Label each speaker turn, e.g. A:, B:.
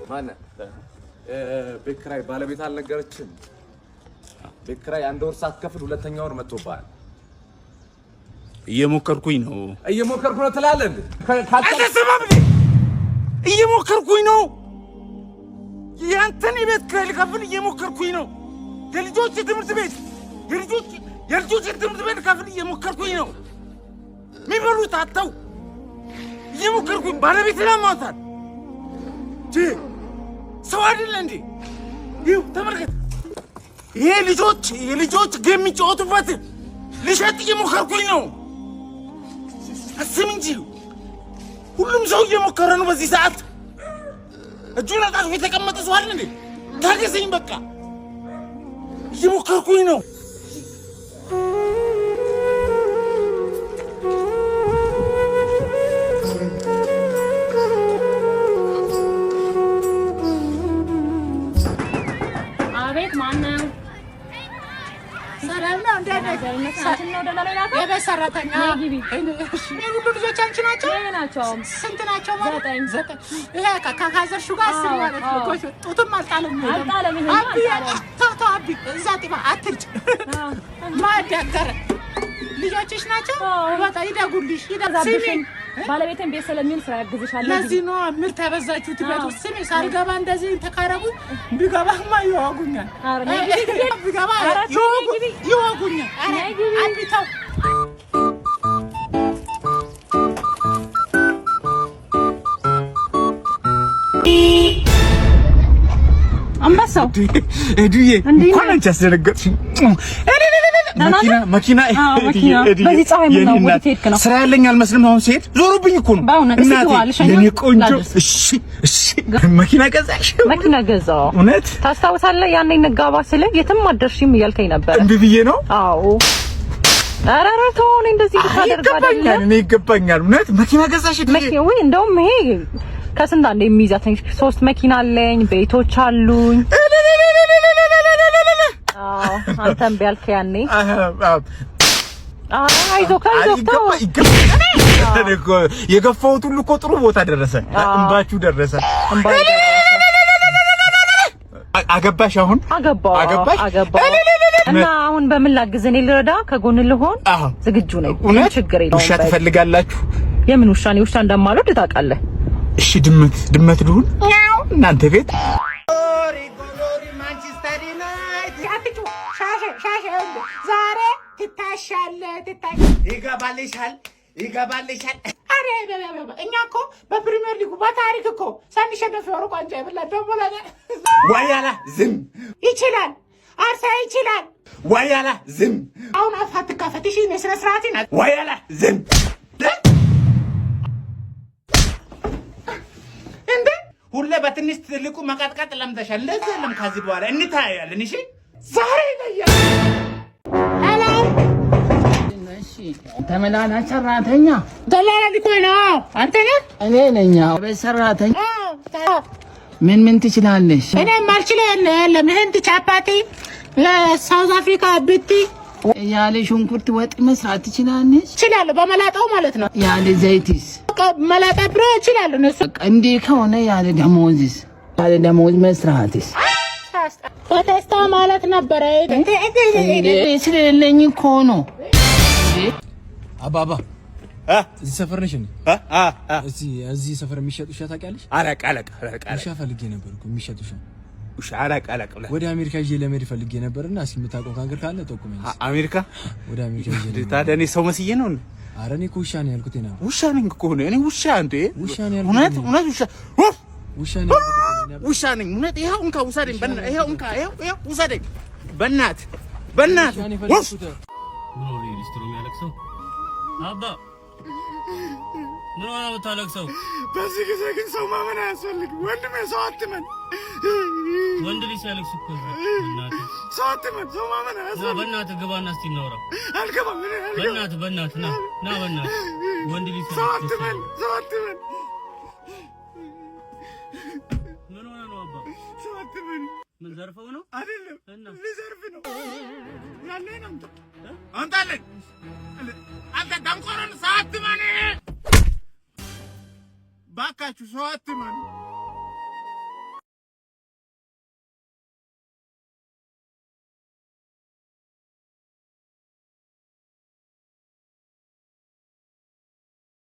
A: ማነ በክራይ ባለቤት አልነገረችም በክራይ አንድ ወር ሳትከፍል ሁለተኛ ወር መጥቶባል
B: እየሞከርኩኝ ነው
A: ትላለህ እንዴ
B: አትሰማም እየሞከርኩኝ ነው ያንተን ቤት ክራይ ልከፍል እየሞከርኩኝ ነው የልጆች ትምህርት ቤት ልከፍል እየሞከርኩኝ ነው ሚበሉት አጣው እየሞከርኩኝ ባለቤት ለማውጣት ሰው አይደል እንዴ ይው ተመልከት ይሄ የልጆች ጌም የሚጫወቱበት ልሸጥ እየሞከርኩኝ ነው አስም እንጂ ሁሉም ሰው እየሞከረ ነው በዚህ ሰዓት እጁን አጣጥፎ የተቀመጠ ሰው አይደል እንዴ ታገሰኝ በቃ እየሞከርኩኝ ነው
C: ሳትነው ደላላይናታ የበሰራተኛ ሁሉ ልጆች አንቺ ናቸው ስንት ናቸው ማለት 9 ይሄ ከካዘርሹ ጋር 10 ማለት ነው ጡትም አልጣለም አቢ እዛ ጥባ አትርጭ ማዳገረ ልጆችሽ ናቸው በቃ ይደጉልሽ ይደዛብሽን ባለቤቴን ቤት ስለሚል ስራ ያግዝሻል ለዚህ ነው ምርት ያበዛችሁት ቤት ውስጥ ስሜ ሳልገባ እንደዚህ ተካረቡ ቢገባማ ይዋጉኛል ቢገባ ይዋጉኛል አንቢታው አንበሳው
B: እዱዬ እንኳን አንቺ አስደነገጥሽኝ መኪና
C: በዚህ ፀሐይ ምን ነው ወዴት ሄድክ ነው
B: ስራ ያለኝ አልመስልም አሁን ሲሄድ ዞሩብኝ እኮ ነው እናቴ የኔ ቆንጆ እሺ መኪና ገዛው እውነት
C: ታስታውሳለህ ያኔ እንጋባ ስለ የትም አደርሽም እያልከኝ ነበር
B: እንዴ ብዬ ነው
C: አዎ አራራ ተሆነ እንደዚህ ታደርጋለህ
B: እኔ ይገባኛል እውነት መኪና ገዛሽ
C: ወይ እንደውም ይሄ ከስንት አንዴ የሚይዛተኝ 3 መኪና አለኝ ቤቶች አሉኝ አንተም ቢያልክ ያኔ አይዞህ
B: የገፋሁት ሁሉ እኮ ጥሩ ቦታ ደረሰ እንባችሁ ደረሰ አገባሽ አሁን አገባሽ
C: እና አሁን በምን ላግዝ እኔ ልረዳ ከጎን ልሆን ዝግጁ ነኝ ችግር የለውም
B: ውሻ ትፈልጋላችሁ
C: የምን ውሻ ነው ውሻ እንደማልወድ ታውቃለህ
B: እሺ ድመት ልሁን እናንተ ቤት
C: ዛሬ ትታሻለ
B: ይገባልሻል
C: አሬ እኛ እኮ በፕሪሚየር ሊጉ በታሪክ እኮ ሳንሸነፍ ወርቁ አንጃ ይብላ ደሞላ
B: ወያላ ዝም
C: ይችላል አርሳ ይችላል
B: ወያላ ዝም
C: አሁን አፋት ከፈትሽ ነው ስነ ስርዓት ነው
B: ወያላ ዝም
C: እንዴ
B: ሁሌ በትንሽ ትልቁ መቀጥቀጥ ለምተሻል ለዚህ ለም ከዚህ በኋላ እንታያለን እሺ
C: ዛሬ ነያ
D: ተመላላ ሰራተኛ
C: ደላላ ሊኮይ ነው አንተ ነህ
D: እኔ ነኝ በሰራተኛ ምን ትችላለሽ
C: እኔ ማልችለው የለም ህንድ ቻፓቲ ለሳውዝ አፍሪካ ብቲ
D: ያለ ሽንኩርት ወጥ መስራት ትችላለሽ
C: እችላለሁ በመላጣው ማለት ነው
D: ያለ ዘይትስ
C: መላጣ ብሮ እችላለሁ እነሱ
D: እንዴ ከሆነ ያለ ደሞዝ መስራትስ
C: ፖቴስታ ማለት ነበር እንዴ
D: ስለሌለኝ እኮ ነው
E: አባባ እዚህ ሰፈር ነሽ እንዴ እዚህ ሰፈር የሚሸጥ ውሻ ታውቂያለሽ
B: አለቃ
E: ውሻ ፈልጌ ነበር እኮ የሚሸጥ ውሻ
B: አለቃ
E: ወደ አሜሪካ ይዤ ለመሄድ ፈልጌ ነበርና እስኪ የምታውቀው ካንገር ካለ ጠቁመኝ
B: አሜሪካ
E: ወደ አሜሪካ ይዤ
B: ታዲያ እኔ ሰው መስዬ ነው
E: ኧረ እኔ እኮ ውሻ ነው ያልኩት ነው
B: ውሻ ነኝ እኮ ነው እኔ ውሻ እንዴ
E: ውሻ ነው ያልኩት
B: እውነት
E: ውሻ ነው
B: ውሻ ነኝ እውነት ይሄው እንካ ውሰደኝ ይሄው እንካ ይሄው ውሰደኝ በእናት
F: ኖሪ ሊስትሮ የሚያለቅሰው አባ ምን ሆነ የምታለቅሰው?
B: በዚህ ጊዜ ግን ሰው ማመን አያስፈልግም። ወንድሜ ሰው አትመን።
F: ወንድ ልጅ ሲያለቅስ እኮ
B: ሰው አትመን። ሰው ማመን አያስፈልግም።
F: በእናትህ ግባና እስቲ እናውራ።
B: አልገባም።
F: በእናትህ ና በእናትህ ወንድ ልጅ
B: ሰው አትመን።
F: ምን ሆነ ነው አባ?
B: ሰው አትመን።
F: ምን ዘርፈው ነው?
B: አይደለም እና ልዘርፍ ነው ያለኝ አንታለኝ አንተ ደንቆሮን ሰው አትመን። ባካችሁ ሰው አትመን።